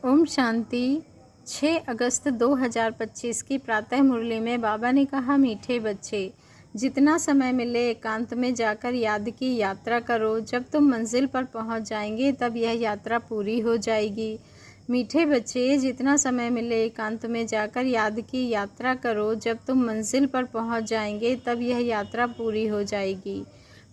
ओम शांति। 6 अगस्त 2025 की प्रातः मुरली में बाबा ने कहा, मीठे बच्चे, जितना समय मिले एकांत में जाकर याद की यात्रा करो। जब तुम मंजिल पर पहुंच जाएंगे तब यह यात्रा पूरी हो जाएगी। मीठे बच्चे, जितना समय मिले एकांत में जाकर याद की यात्रा करो। जब तुम मंजिल पर पहुंच जाएंगे तब यह यात्रा पूरी हो जाएगी।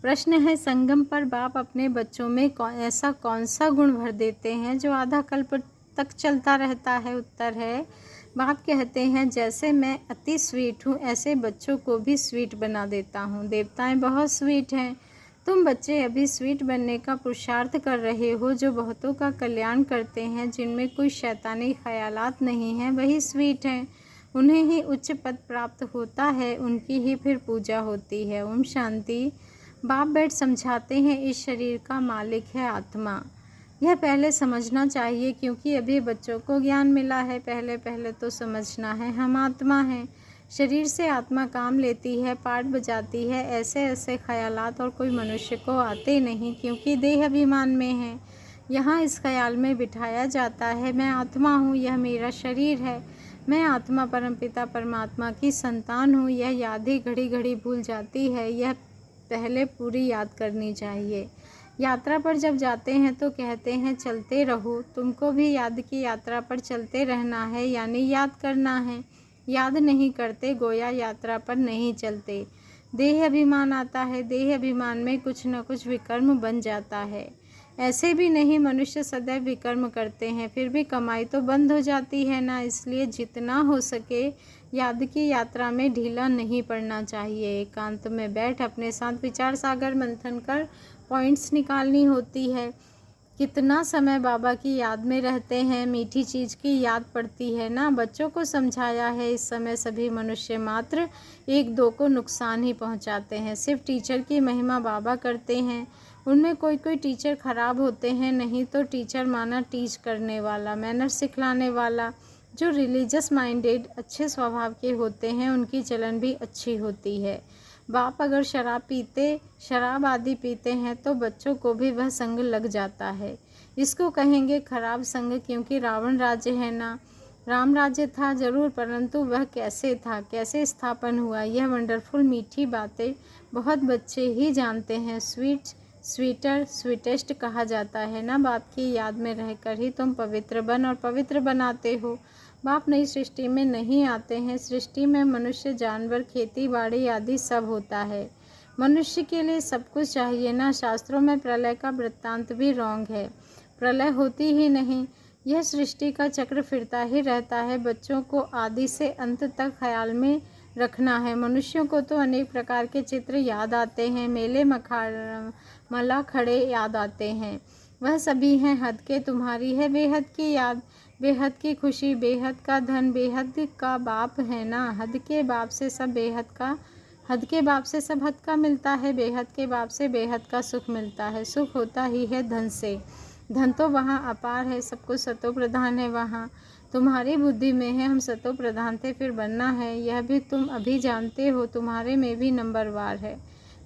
प्रश्न है, संगम पर बाप अपने बच्चों में ऐसा कौन सा गुण भर देते हैं जो आधा कल्प तक चलता रहता है? उत्तर है, बाप कहते हैं, जैसे मैं अति स्वीट हूँ ऐसे बच्चों को भी स्वीट बना देता हूँ। देवताएं बहुत स्वीट हैं। तुम बच्चे अभी स्वीट बनने का पुरुषार्थ कर रहे हो। जो बहुतों का कल्याण करते हैं, जिनमें कोई शैतानी ख्यालात नहीं हैं, वही स्वीट हैं। उन्हें ही उच्च पद प्राप्त होता है, उनकी ही फिर पूजा होती है। ओम शांति। बाप बैठ समझाते हैं, इस शरीर का मालिक है आत्मा। यह पहले समझना चाहिए, क्योंकि अभी बच्चों को ज्ञान मिला है। पहले पहले तो समझना है हम आत्मा हैं। शरीर से आत्मा काम लेती है, पाठ बजाती है। ऐसे ऐसे ख्यालात और कोई मनुष्य को आते नहीं, क्योंकि देह अभिमान में है। यहाँ इस ख्याल में बिठाया जाता है, मैं आत्मा हूँ, यह मेरा शरीर है। मैं आत्मा परमपिता परमात्मा की संतान हूँ। यह याद ही घड़ी घड़ी भूल जाती है। यह पहले पूरी याद करनी चाहिए। यात्रा पर जब जाते हैं तो कहते हैं, चलते रहो। तुमको भी याद की यात्रा पर चलते रहना है, यानी याद करना है। याद नहीं करते, गोया यात्रा पर नहीं चलते। देह अभिमान आता है, देह अभिमान में कुछ न कुछ विकर्म बन जाता है। ऐसे भी नहीं, मनुष्य सदैव विकर्म करते हैं, फिर भी कमाई तो बंद हो जाती है ना। इसलिए जितना हो सके याद की यात्रा में ढीला नहीं पड़ना चाहिए। एकांत में बैठ अपने साथ विचार सागर मंथन कर पॉइंट्स निकालनी होती है। कितना समय बाबा की याद में रहते हैं, मीठी चीज़ की याद पड़ती है ना। बच्चों को समझाया है, इस समय सभी मनुष्य मात्र एक दो को नुकसान ही पहुंचाते हैं। सिर्फ टीचर की महिमा बाबा करते हैं। उनमें कोई कोई टीचर खराब होते हैं, नहीं तो टीचर माना टीच करने वाला, मैनर सिखलाने वाला। जो रिलीजियस माइंडेड अच्छे स्वभाव के होते हैं, उनकी चलन भी अच्छी होती है। बाप अगर शराब आदि पीते हैं तो बच्चों को भी वह संग लग जाता है। इसको कहेंगे खराब संग, क्योंकि रावण राज्य है ना। राम राज्य था जरूर, परंतु वह कैसे था, कैसे स्थापन हुआ, यह वंडरफुल मीठी बातें बहुत बच्चे ही जानते हैं। स्वीटेस्ट कहा जाता है ना। बाप की याद में रहकर ही तुम पवित्र बन और पवित्र बनाते हो। बाप नई सृष्टि में नहीं आते हैं। सृष्टि में मनुष्य, जानवर, खेती बाड़ी आदि सब होता है। मनुष्य के लिए सब कुछ चाहिए ना। शास्त्रों में प्रलय का वृत्तांत भी रॉन्ग है। प्रलय होती ही नहीं, यह सृष्टि का चक्र फिरता ही रहता है। बच्चों को आदि से अंत तक ख्याल में रखना है। मनुष्यों को तो अनेक प्रकार के चित्र याद आते हैं, मेले मला खड़े याद आते हैं। वह सभी हैं हद के, तुम्हारी है बेहद की याद, बेहद की खुशी, बेहद का धन, बेहद का बाप है ना। हद के बाप से सब बेहद का, हद के बाप से सब हद का मिलता है। बेहद के बाप से बेहद का सुख मिलता है। सुख होता ही है धन से। धन तो वहाँ अपार है, सब कुछ सतो प्रधान है वहाँ। तुम्हारी बुद्धि में है हम सतो प्रधान थे, फिर बनना है, यह भी तुम अभी जानते हो। तुम्हारे में भी नंबरवार है।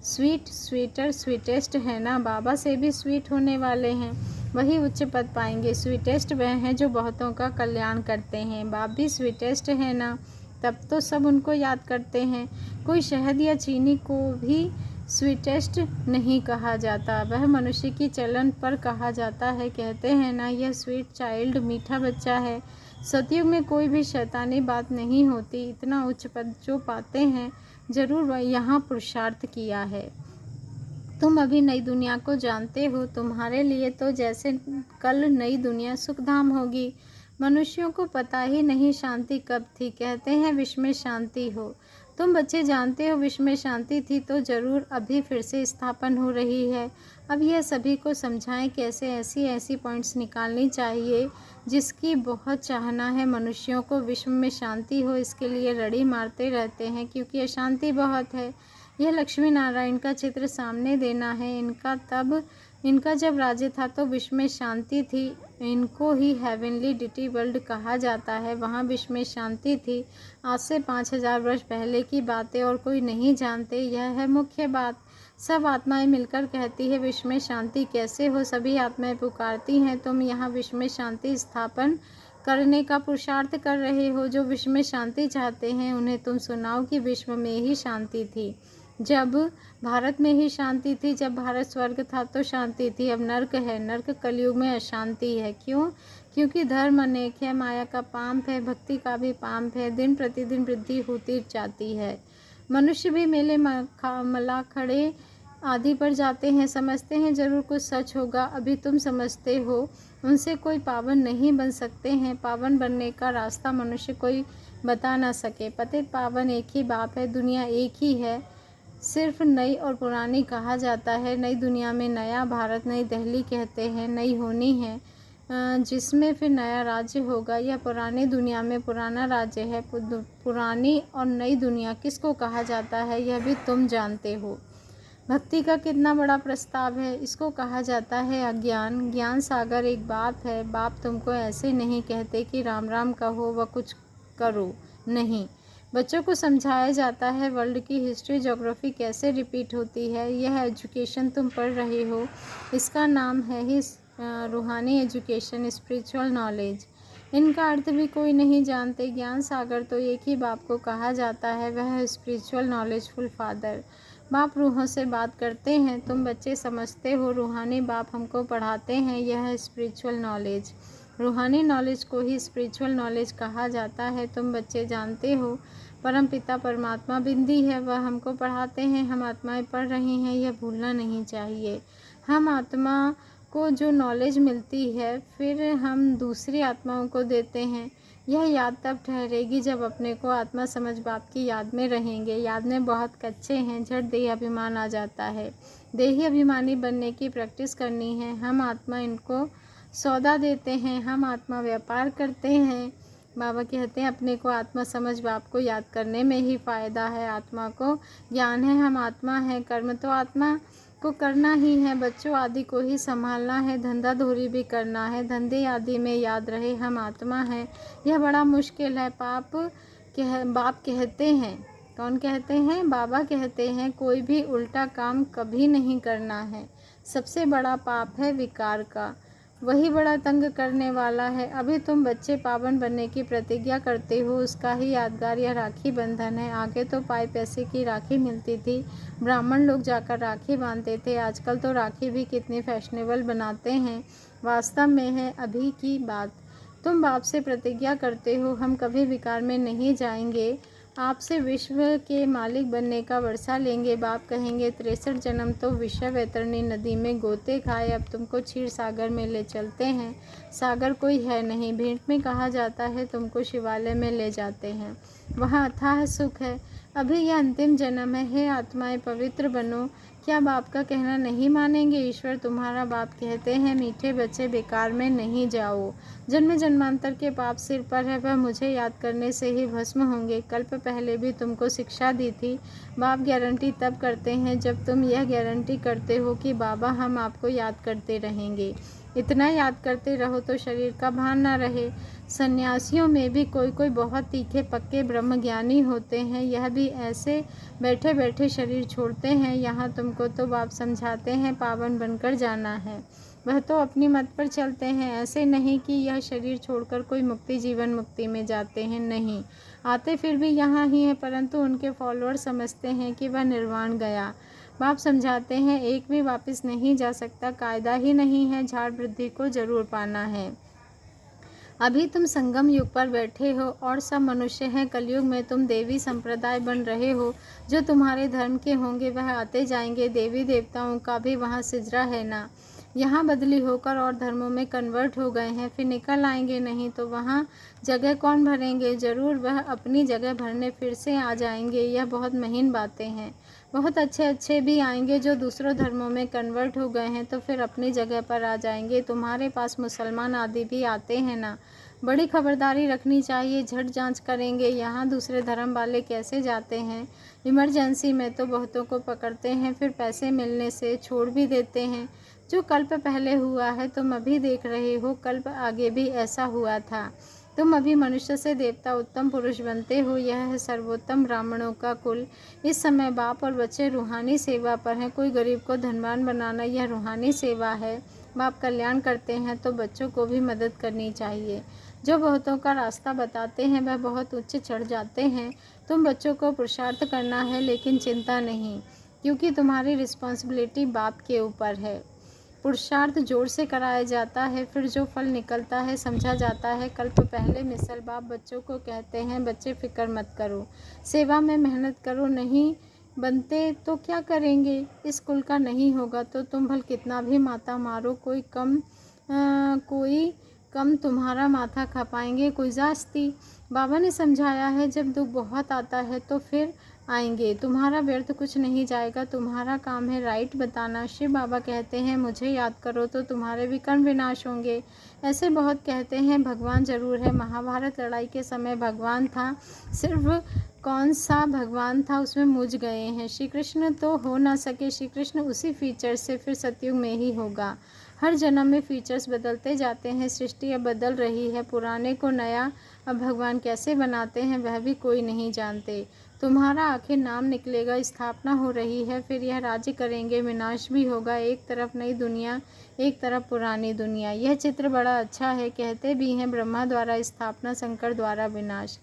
स्वीट, स्वीटर, स्वीटेस्ट है ना। बाबा से भी स्वीट होने वाले हैं, वही उच्च पद पाएंगे। स्वीटेस्ट वह हैं जो बहुतों का कल्याण करते हैं। बाप भी स्वीटेस्ट है ना, तब तो सब उनको याद करते हैं। कोई शहद या चीनी को भी स्वीटेस्ट नहीं कहा जाता, वह मनुष्य की चलन पर कहा जाता है। कहते हैं ना, यह स्वीट चाइल्ड, मीठा बच्चा है। सतयुग में कोई भी शैतानी बात नहीं होती। इतना उच्च पद जो पाते हैं, जरूर वह यहाँ पुरुषार्थ किया है। तुम अभी नई दुनिया को जानते हो। तुम्हारे लिए तो जैसे कल नई दुनिया सुखधाम होगी। मनुष्यों को पता ही नहीं शांति कब थी। कहते हैं विश्व में शांति हो। तुम बच्चे जानते हो विश्व में शांति थी तो जरूर अभी फिर से स्थापन हो रही है। अब यह सभी को समझाएं कैसे ऐसी ऐसी पॉइंट्स निकालनी चाहिए जिसकी बहुत चाहना है मनुष्यों को विश्व में शांति हो। इसके लिए रड़ी मारते रहते हैं, क्योंकि अशांति बहुत है। यह लक्ष्मी नारायण का चित्र सामने देना है। इनका जब राज्य था तो विश्व में शांति थी। इनको ही हेवनली डिटी वर्ल्ड कहा जाता है। वहाँ विश्व में शांति थी। आज से 5000 वर्ष पहले की बातें और कोई नहीं जानते, यह है मुख्य बात। सब आत्माएं मिलकर कहती है विश्व में शांति कैसे हो। सभी आत्माएं पुकारती हैं तुम यहाँ विश्व में शांति स्थापन करने का पुरुषार्थ कर रहे हो। जो विश्व में शांति चाहते हैं उन्हें तुम सुनाओ कि विश्व में ही शांति थी जब भारत में ही शांति थी। जब भारत स्वर्ग था तो शांति थी, अब नर्क है। नर्क कलयुग में अशांति है। क्यों? क्योंकि धर्म अनेक है, माया का पाप है, भक्ति का भी पाप है। दिन प्रतिदिन वृद्धि होती जाती है। मनुष्य भी मेले मला खड़े आदि पर जाते हैं, समझते हैं जरूर कुछ सच होगा। अभी तुम समझते हो उनसे कोई पावन नहीं बन सकते हैं। पावन बनने का रास्ता मनुष्य कोई बता ना सके। पतित पावन एक ही बाप है, दुनिया एक ही है, सिर्फ नई और पुरानी कहा जाता है। नई दुनिया में नया भारत, नई दिल्ली कहते हैं, नई होनी है जिसमें फिर नया राज्य होगा। यह पुरानी दुनिया में पुराना राज्य है। पुरानी और नई दुनिया किसको कहा जाता है यह भी तुम जानते हो। भक्ति का कितना बड़ा प्रस्ताव है, इसको कहा जाता है अज्ञान। ज्ञान सागर एक बाप है। बाप तुमको ऐसे नहीं कहते कि राम राम कहो व कुछ करो, नहीं। बच्चों को समझाया जाता है वर्ल्ड की हिस्ट्री ज्योग्राफी कैसे रिपीट होती है। यह एजुकेशन तुम पढ़ रहे हो, इसका नाम है ही रूहानी एजुकेशन, स्पिरिचुअल नॉलेज। इनका अर्थ भी कोई नहीं जानते। ज्ञान सागर तो एक ही बाप को कहा जाता है, वह है स्पिरिचुअल नॉलेजफुल फादर। बाप रूहों से बात करते हैं, तुम बच्चे समझते हो रूहानी बाप हमको पढ़ाते हैं, यह है स्पिरिचुअल नॉलेज। रूहानी नॉलेज को ही स्पिरिचुअल नॉलेज कहा जाता है। तुम बच्चे जानते हो परम पिता परमात्मा बिंदी है, वह हमको पढ़ाते हैं, हम आत्माएं पढ़ रही हैं, यह भूलना नहीं चाहिए। हम आत्मा को जो नॉलेज मिलती है फिर हम दूसरी आत्माओं को देते हैं। यह याद तब ठहरेगी जब अपने को आत्मा समझ बाप की याद में रहेंगे। याद में बहुत कच्चे हैं, झट देही अभिमान आ जाता है। देही अभिमानी बनने की प्रैक्टिस करनी है। हम आत्मा इनको सौदा देते हैं, हम आत्मा व्यापार करते हैं। बाबा कहते हैं अपने को आत्मा समझ बाप को याद करने में ही फ़ायदा है। आत्मा को ज्ञान है हम आत्मा है, कर्म तो आत्मा को करना ही है, बच्चों आदि को ही संभालना है, धंधा धोरी भी करना है, धंधे आदि में याद रहे हम आत्मा है। यह बड़ा मुश्किल है। बाप कहते हैं, कौन कहते हैं? बाबा कहते हैं कोई भी उल्टा काम कभी नहीं करना है। सबसे बड़ा पाप है विकार का, वही बड़ा तंग करने वाला है। अभी तुम बच्चे पावन बनने की प्रतिज्ञा करते हो, उसका ही यादगार यह राखी बंधन है। आगे तो पाए पैसे की राखी मिलती थी, ब्राह्मण लोग जाकर राखी बांधते थे। आजकल तो राखी भी कितनी फैशनेबल बनाते हैं। वास्तव में है अभी की बात। तुम बाप से प्रतिज्ञा करते हो हम कभी विकार में नहीं जाएंगे, आपसे विश्व के मालिक बनने का वर्षा लेंगे। बाप कहेंगे 63 जन्म तो विश्व वैतरणी नदी में गोते खाए, अब तुमको क्षीर सागर में ले चलते हैं। सागर कोई है नहीं, भेंट में कहा जाता है तुमको शिवालय में ले जाते हैं, वहाँ अथाह सुख है। अभी यह अंतिम जन्म है। हे आत्माएं पवित्र बनो। क्या बाप का कहना नहीं मानेंगे? ईश्वर तुम्हारा बाप कहते हैं मीठे बच्चे बेकार में नहीं जाओ। जन्म जन्मांतर के पाप सिर पर है, वह मुझे याद करने से ही भस्म होंगे। कल्प पहले भी तुमको शिक्षा दी थी। बाप गारंटी तब करते हैं जब तुम यह गारंटी करते हो कि बाबा हम आपको याद करते रहेंगे। इतना याद करते रहो तो शरीर का भान ना रहे। सन्यासियों में भी कोई कोई बहुत तीखे पक्के ब्रह्मज्ञानी होते हैं, यह भी ऐसे बैठे बैठे शरीर छोड़ते हैं। यहाँ तुमको तो बाप समझाते हैं पावन बनकर जाना है, वह तो अपनी मत पर चलते हैं। ऐसे नहीं कि यह शरीर छोड़कर कोई मुक्ति जीवन मुक्ति में जाते हैं, नहीं, आते फिर भी यहाँ ही हैं, परंतु उनके फॉलोअर समझते हैं कि वह निर्वाण गया। बाप समझाते हैं एक भी वापस नहीं जा सकता, कायदा ही नहीं है, झाड़ वृद्धि को जरूर पाना है। अभी तुम संगम युग पर बैठे हो और सब मनुष्य हैं। कलयुग में तुम देवी संप्रदाय बन रहे हो। जो तुम्हारे धर्म के होंगे वह आते जाएंगे। देवी देवताओं का भी वहाँ सिजरा है ना, यहाँ बदली होकर और धर्मों में कन्वर्ट हो गए हैं, फिर निकल आएंगे। नहीं तो वहाँ जगह कौन भरेंगे? जरूर वह अपनी जगह भरने फिर से आ जाएंगे। यह बहुत महीन बातें हैं। बहुत अच्छे अच्छे भी आएंगे जो दूसरों धर्मों में कन्वर्ट हो गए हैं, तो फिर अपनी जगह पर आ जाएंगे। तुम्हारे पास मुसलमान आदि भी आते हैं ना, बड़ी खबरदारी रखनी चाहिए। झट जांच करेंगे यहाँ दूसरे धर्म वाले कैसे जाते हैं। इमरजेंसी में तो बहुतों को पकड़ते हैं, फिर पैसे मिलने से छोड़ भी देते हैं। जो कल्प पहले हुआ है तुम अभी देख रहे हो, कल्प आगे भी ऐसा हुआ था। तुम अभी मनुष्य से देवता उत्तम पुरुष बनते हो। यह है सर्वोत्तम ब्राह्मणों का कुल। इस समय बाप और बच्चे रूहानी सेवा पर हैं। कोई गरीब को धनवान बनाना यह रूहानी सेवा है। बाप कल्याण करते हैं तो बच्चों को भी मदद करनी चाहिए। जो बहुतों का रास्ता बताते हैं वह बहुत ऊंचे चढ़ जाते हैं। तुम बच्चों को पुरुषार्थ करना है, लेकिन चिंता नहीं, क्योंकि तुम्हारी रिस्पॉन्सिबिलिटी बाप के ऊपर है। पुरुषार्थ जोर से कराया जाता है, फिर जो फल निकलता है समझा जाता है। कल्प पहले मिसल बाप बच्चों को कहते हैं, बच्चे फिक्र मत करो, सेवा में मेहनत करो। नहीं बनते तो क्या करेंगे? इस कुल का नहीं होगा तो तुम भल कितना भी माता मारो, कोई कम तुम्हारा माथा खपाएंगे, कोई जास्ती। बाबा ने समझाया है, जब दुख बहुत आता है तो फिर आएंगे। तुम्हारा व्यर्थ कुछ नहीं जाएगा, तुम्हारा काम है राइट बताना। शिव बाबा कहते हैं, मुझे याद करो तो तुम्हारे विकर्म विनाश होंगे। ऐसे बहुत कहते हैं, भगवान जरूर है। महाभारत लड़ाई के समय भगवान था, सिर्फ कौन सा भगवान था उसमें मुझ गए हैं। श्री कृष्ण तो हो ना सके, श्री कृष्ण उसी फीचर से फिर सतयुग में ही होगा। हर जन्म में फीचर्स बदलते जाते हैं। सृष्टि अब बदल रही है, पुराने को नया अब भगवान कैसे बनाते हैं वह भी कोई नहीं जानते। तुम्हारा आखिर नाम निकलेगा, स्थापना हो रही है, फिर यह राज्य करेंगे, विनाश भी होगा। एक तरफ नई दुनिया, एक तरफ पुरानी दुनिया। यह चित्र बड़ा अच्छा है। कहते भी हैं ब्रह्मा द्वारा स्थापना, शंकर द्वारा विनाश,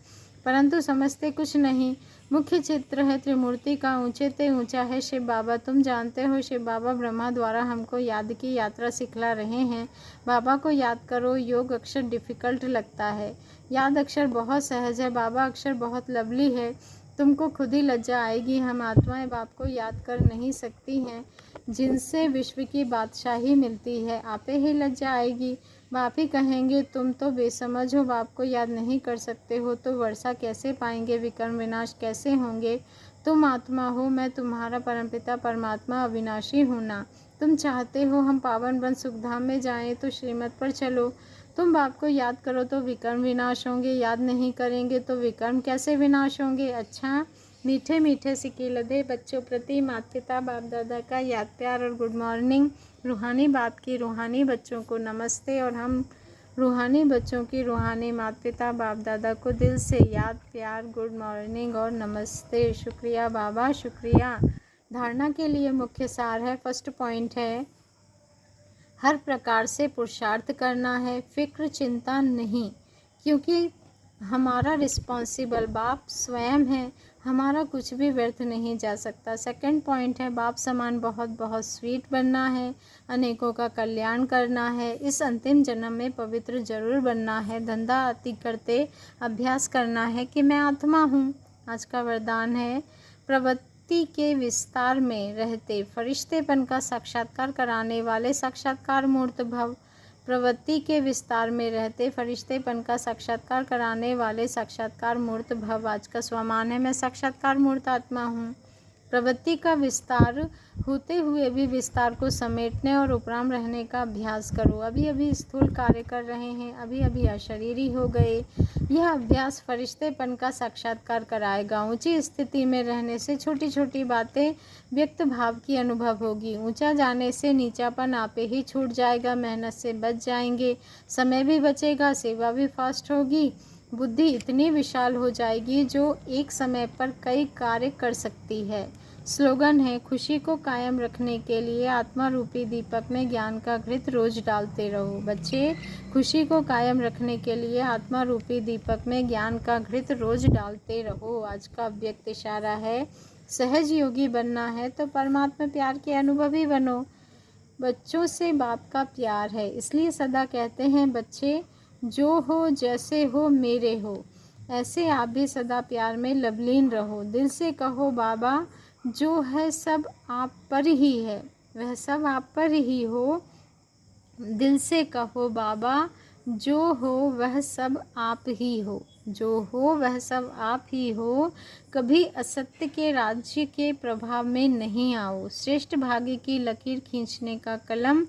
परंतु समझते कुछ नहीं। मुख्य चित्र है त्रिमूर्ति का, ऊंचे ते ऊंचा है शिव बाबा। तुम जानते हो शिव बाबा ब्रह्मा द्वारा हमको याद की यात्रा सिखला रहे हैं। बाबा को याद करो। योग अक्षर डिफ़िकल्ट लगता है, याद अक्षर बहुत सहज है। बाबा अक्षर बहुत लवली है, तुमको खुद ही लज्जा आएगी। हम आत्माएं बाप को याद कर नहीं सकती हैं, जिनसे विश्व की बादशाही मिलती है। आपे ही लज्जा आएगी। बाप ही कहेंगे, तुम तो बेसमझ हो, बाप को याद नहीं कर सकते हो तो वर्षा कैसे पाएंगे, विकर्म विनाश कैसे होंगे। तुम आत्मा हो, मैं तुम्हारा परमपिता परमात्मा अविनाशी हूँ ना। तुम चाहते हो हम पावन बन सुखधाम में जाएं, तो श्रीमत पर चलो। तुम बाप को याद करो तो विकर्म विनाश होंगे, याद नहीं करेंगे तो विकर्म कैसे विनाश होंगे। अच्छा, मीठे मीठे सिकीलधे बच्चों प्रति माता पिता बाप दादा का याद प्यार और गुड मॉर्निंग। रूहानी बाप की रूहानी बच्चों को नमस्ते, और हम रूहानी बच्चों की रूहानी माता पिता बाप दादा को दिल से याद प्यार, गुड मॉर्निंग और नमस्ते। शुक्रिया बाबा, शुक्रिया। धारणा के लिए मुख्य सार है, फर्स्ट पॉइंट है, हर प्रकार से पुरुषार्थ करना है, फिक्र चिंता नहीं, क्योंकि हमारा रिस्पॉन्सिबल बाप स्वयं है। हमारा कुछ भी व्यर्थ नहीं जा सकता। सेकंड पॉइंट है, बाप समान बहुत बहुत स्वीट बनना है, अनेकों का कल्याण करना है, इस अंतिम जन्म में पवित्र जरूर बनना है। धंधा आदि करते अभ्यास करना है कि मैं आत्मा हूँ। आज का वरदान है, प्रवृत्ति के विस्तार में रहते फरिश्तेपन का साक्षात्कार कराने वाले साक्षात्कार मूर्त भव। प्रवृत्ति के विस्तार में रहते फरिश्तेपन का साक्षात्कार कराने वाले साक्षात्कार मूर्त भव। आज का स्वमान है, मैं साक्षात्कार मूर्त आत्मा हूँ। प्रवृत्ति का विस्तार होते हुए भी विस्तार को समेटने और उपराम रहने का अभ्यास करो। अभी अभी स्थूल कार्य कर रहे हैं, अभी अभी अशरीरी हो गए। यह अभ्यास फरिश्तेपन का साक्षात्कार कराएगा। ऊंची स्थिति में रहने से छोटी छोटी बातें व्यक्त भाव की अनुभव होगी। ऊंचा जाने से नीचापन आपे ही छूट जाएगा। मेहनत से बच जाएंगे, समय भी बचेगा, सेवा भी फास्ट होगी। बुद्धि इतनी विशाल हो जाएगी जो एक समय पर कई कार्य कर सकती है। स्लोगन है, खुशी को कायम रखने के लिए आत्मा रूपी दीपक में ज्ञान का घृत रोज डालते रहो। बच्चे, खुशी को कायम रखने के लिए आत्मा रूपी दीपक में ज्ञान का घृत रोज डालते रहो। आज का व्यक्त इशारा है, सहज योगी बनना है तो परमात्मा प्यार के अनुभवी बनो। बच्चों से बाप का प्यार है, इसलिए सदा कहते हैं, बच्चे जो हो जैसे हो मेरे हो, ऐसे आप भी सदा प्यार में लवलीन रहो। दिल से कहो, बाबा जो है सब आप पर ही है, वह सब आप पर ही हो। दिल से कहो, बाबा जो हो वह सब आप ही हो, जो हो वह सब आप ही हो। कभी असत्य के राज्य के प्रभाव में नहीं आओ। श्रेष्ठ भाग्य की लकीर खींचने का कलम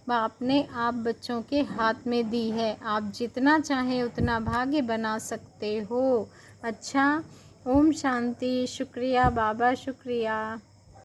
बाप ने आप बच्चों के हाथ में दी है। आप जितना चाहे उतना भाग्य बना सकते हो। अच्छा, ओम शांति। शुक्रिया बाबा, शुक्रिया।